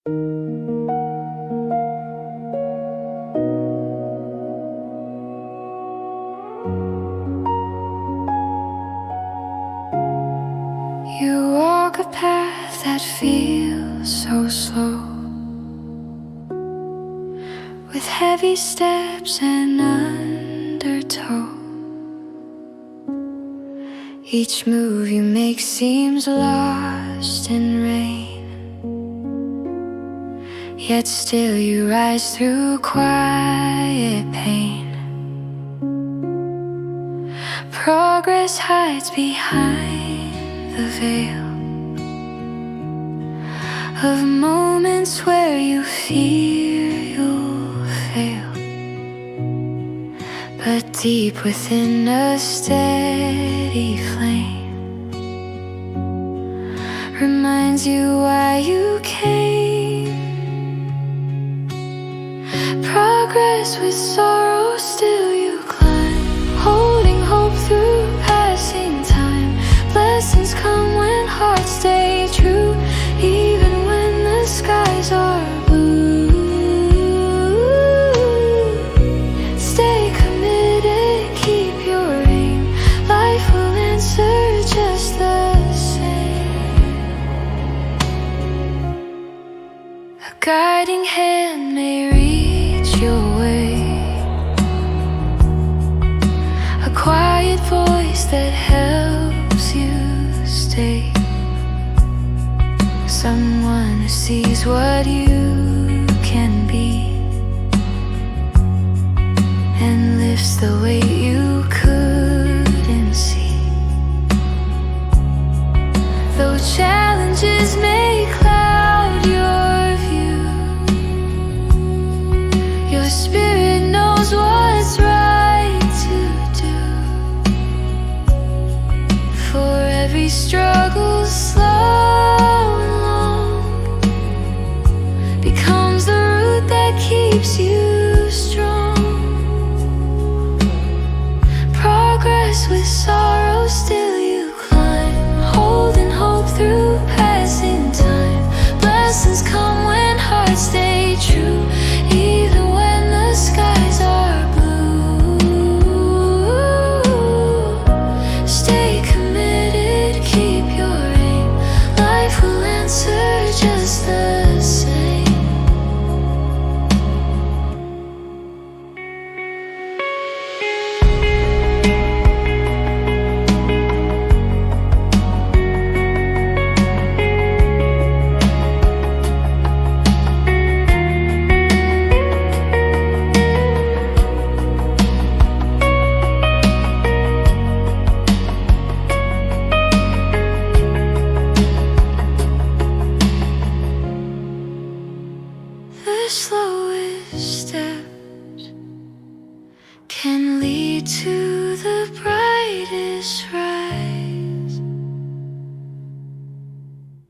You walk a path that feels so slow, with heavy steps and undertow. Each move you make seems lost in rain, yet still you rise through quiet pain. Progress hides behind the veil of moments where you fear you'll fail, but deep within a steady flame reminds you why you came. Progress with sorrow, still you climb, holding hope through passing time. Blessings come when hearts stay true, even when the skies are blue. Stay committed, keep your aim. Life will answer just the same. A guiding hand may reach your way, a quiet voice that helps you stay, someone who sees what you can be and lifts the weight you couldn't see. Though challenges may cloud your view, your spirit knows what's right to do. For every struggle, slow and long, becomes the root that keeps you strong. Progress with sorrow, still you climb, holding hope through passing time. Blessings come when hearts stay true, even when the skies are blue. Stay committed, keep your aim. Life will answer just the same. The slowest steps can lead to the brightest rise.